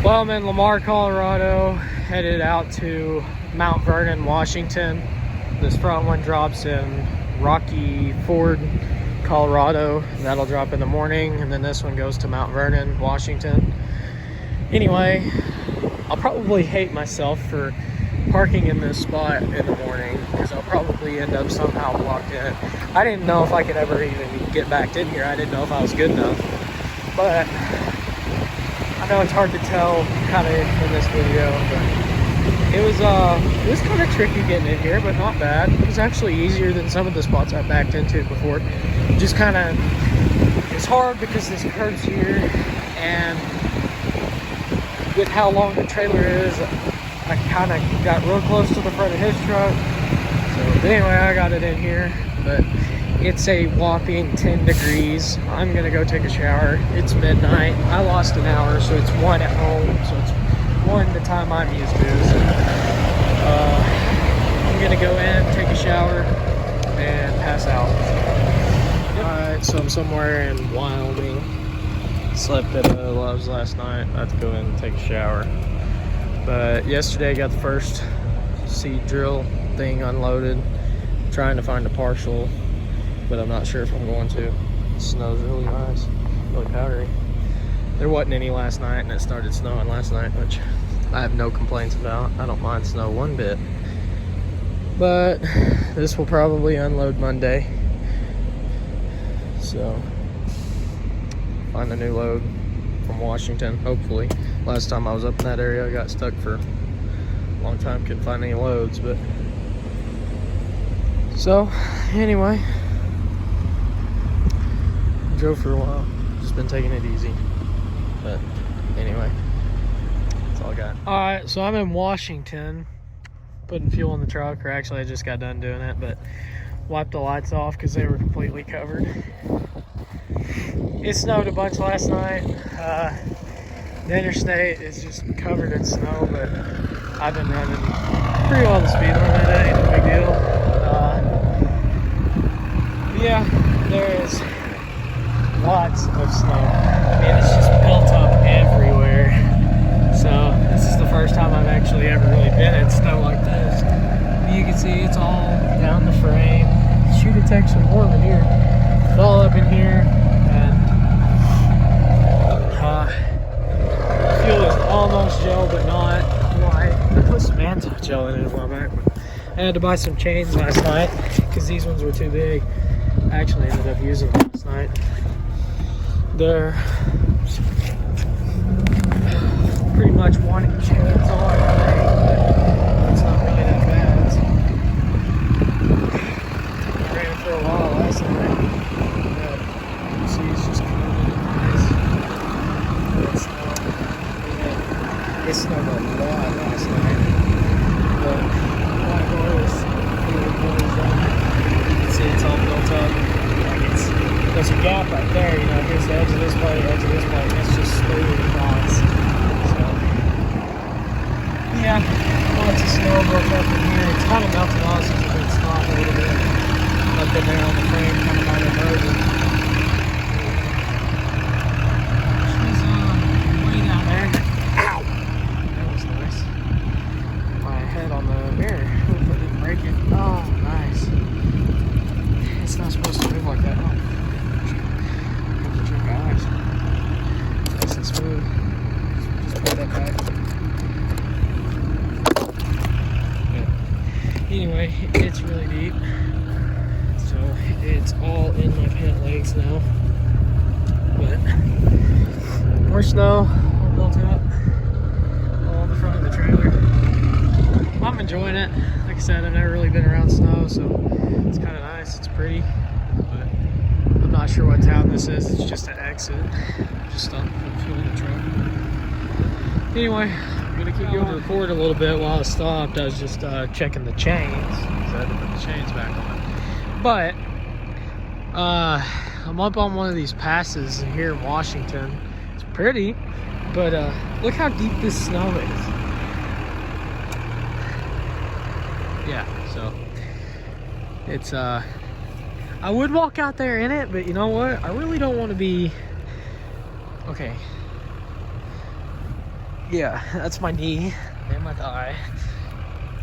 Well, I'm in Lamar, Colorado, headed out to Mount Vernon, Washington. This front one drops in Rocky Ford, Colorado. That'll drop in the morning, and then this one goes to Mount Vernon, Washington. Anyway, I'll probably hate myself for parking in this spot in the morning because I'll probably end up somehow blocked in. I didn't know if I could ever even get back in here. I didn't know if I was good enough, but I know it's hard to tell kind of in this video, but it was kind of tricky getting in here, but not bad. It was actually easier than some of the spots I backed into before. Just kind of, it's hard because this curves here, and with how long the trailer is, I kind of got real close to the front of his truck. So, but anyway, I got it in here, but it's a whopping 10 degrees. I'm gonna go take a shower. It's midnight. I lost an hour, so it's 1 at home. So it's 1 the time I'm used to. So, I'm gonna go in, take a shower, and pass out. Yep. Alright, so I'm somewhere in Wyoming. Slept at Love's last night. I have to go in and take a shower. But yesterday I got the first seed drill thing unloaded. I'm trying to find a partial, but I'm not sure if I'm going to. The snow's really nice, really powdery. There wasn't any last night, and it started snowing last night, which I have no complaints about. I don't mind snow one bit. But this will probably unload Monday. So, find a new load from Washington, hopefully. Last time I was up in that area, I got stuck for a long time, couldn't find any loads, but so anyway, drove for a while, just been taking it easy, but anyway, that's all I got. All right, so I'm in Washington, putting fuel in the truck, or actually I just got done doing it, but wiped the lights off because they were completely covered. It snowed a bunch last night. The interstate is just covered in snow, but I've been running pretty well the speed limit. It ain't a big deal. Yeah, there is lots of snow. I mean, it's just built up everywhere. So this is the first time I've actually ever really been in snow like this. You can see it's all down the frame. Shoe detection warm in here. It's all up in here, and fuel is almost gel, but not quite. I put some anti-gel in it a while back. I had to buy some chains last night because these ones were too big. I actually ended up using them last night. They're pretty much wanting chains on, but it's not really that bad. I ran it for a while last night. You see, it's just covered in ice. It snowed a lot last night. But my horse, you can see it's all built up. Like there's a gap right there, you know, here's the edge of this plate, edge of this plate, and it's just smooth across. So, yeah, lots of snow broke up in here. It's kind of melted off since it's been snowing a little bit. Up in there on the frame, kind of by the nose. She's way down there. Ow! That was nice. My head on the mirror. Hope I didn't break it. Oh, nice. It's not supposed to move like that, huh? Nice and smooth. Just put that back. Yeah. Anyway, it's really deep. So it's all in my pant legs now. But more snow all built up. All in the front of the trailer. I'm enjoying it. Like I said, I've never really been around snow, so it's kind of nice. It's pretty. But I'm not sure what town this is. It's just an exit. Just stopped to put fuel in the truck. Anyway, I'm gonna keep going to record a little bit while I stopped. I was just checking the chains. I had to put the chains back on. But I'm up on one of these passes here in Washington. It's pretty, but look how deep this snow is. Yeah, so it's I would walk out there in it, but you know what? I really don't want to be... Okay. Yeah, that's my knee and my thigh.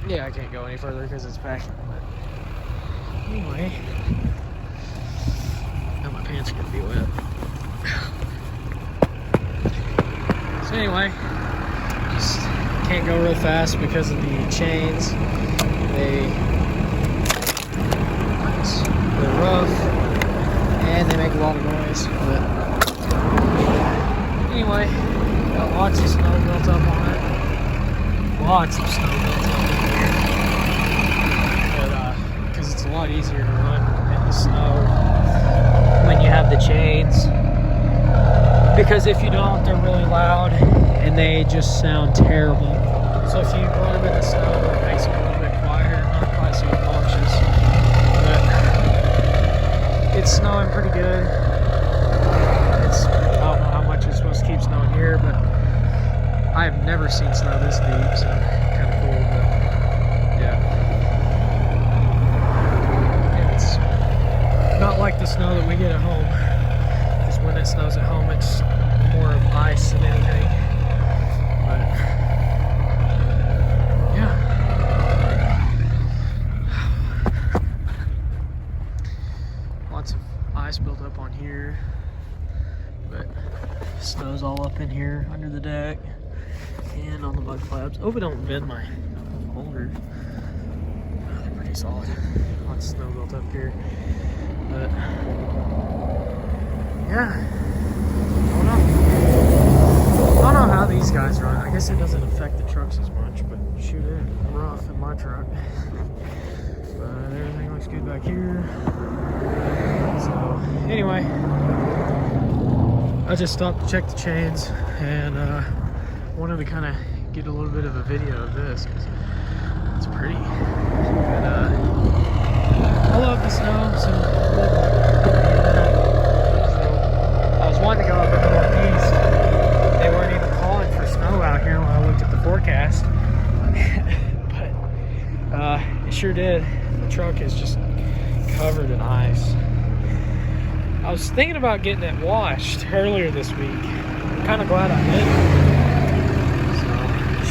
Yeah, I can't go any further because it's packing. But anyway, now my pants are gonna be wet. So anyway, just can't go real fast because of the chains. They're rough and they make a lot of noise. But anyway, got lots of snow built up on it. Lots of snow built up in here. But because it's a lot easier to run in the snow when you have the chains. Because if you don't, they're really loud and they just sound terrible. So if you run them in the snow, it makes them a little bit quieter, not quite so obnoxious. But it's snowing pretty good. I don't know how much it's supposed to keep snowing here, but I have never seen snow this deep, so kind of cool. But yeah, it's not like the snow that we get at home. Because when it snows at home, it's more of ice than anything. But yeah, lots of ice built up on here, but snow's all up in here under the deck and on the bug flaps. Hope it don't bend my holder. They're pretty solid. Lots of snow built up here, but yeah, I don't know how these guys run. I guess it doesn't affect the trucks as much, but shoot, it's rough in my truck. But everything looks good back here. So anyway, I just stopped to check the chains and wanted to kind of get a little bit of a video of this because it's pretty. But I love the snow, so I was wanting to go up in the northeast. They weren't even calling for snow out here when I looked at the forecast. But it sure did. The truck is just covered in ice. I was thinking about getting it washed earlier this week. I'm kind of glad I didn't. So,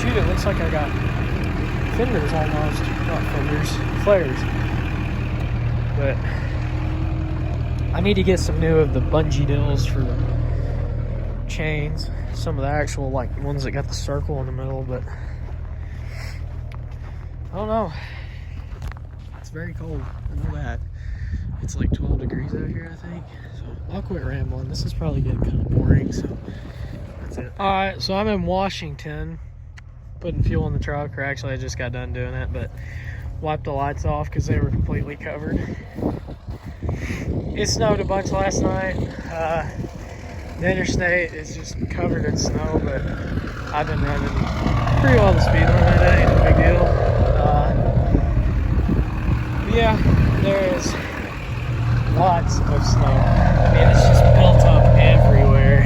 shoot, it looks like I got fenders almost. Not fenders, flares. But I need to get some new of the bungee deals for the chains. Some of the actual, like, ones that got the circle in the middle, but I don't know. It's very cold. I know that. It's like 12 degrees out here, I think. So I'll quit rambling. This is probably getting kind of boring, so that's it. Alright, so I'm in Washington putting fuel in the truck, or actually I just got done doing it, but wiped the lights off because they were completely covered. It snowed a bunch last night. The interstate is just covered in snow, but I've been running pretty well the speed limit. It ain't a big deal. Yeah, there is lots of snow. I mean, it's just built up everywhere.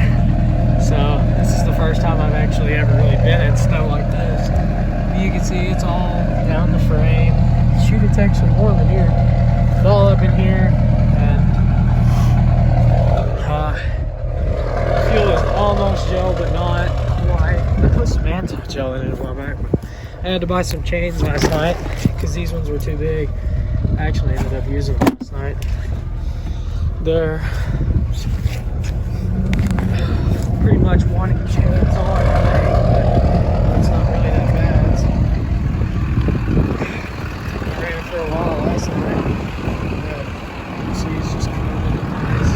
So this is the first time I've actually ever really been in snow like this. You can see it's all down the frame. Shoot, it's actually more than here. It's all up in here, and fuel is almost gel, but not quite. I put some anti-gel in it a while back, but I had to buy some chains last night because these ones were too big. I actually ended up using them last night. They're pretty much wanting chains on, but it's not really that bad. So I ran it for a while last night. See, it's just covered in ice.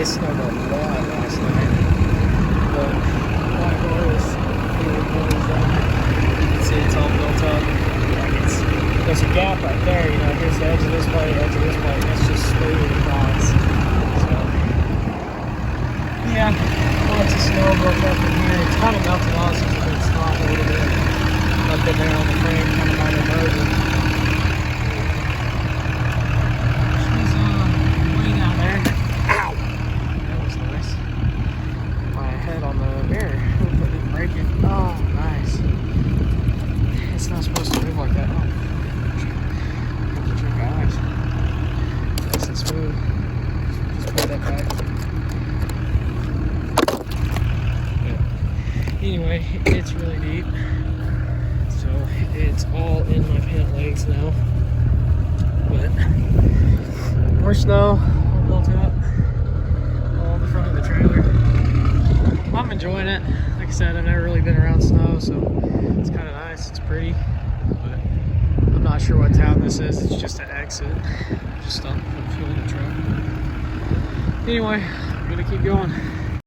It snowed a lot last night. But my horse, you can see it's all built up. Like there's a gap right there, you know, here's the edge of this plate, edge of this plate, and it's just smooth across. So, yeah, lots of snow built up in here. It's kind of melted off since it's been stopped a little bit. Up in there on the frame, kind of by the motor. She's way down there. Ow! That was nice. My head on the mirror, but it didn't break it. Oh, nice. It's not supposed to move like that. Oh. Nice and smooth. Just put that back. Anyway, it's really deep, so it's all in my pant legs now. But more snow all built up all in the front of the trailer. I'm enjoying it. Like I said, I've never really been around snow, so it's kind of nice. It's pretty, but I'm not sure what town this is. It's just an exit. Just stopped to put fuel in the truck. Anyway, I'm gonna keep going.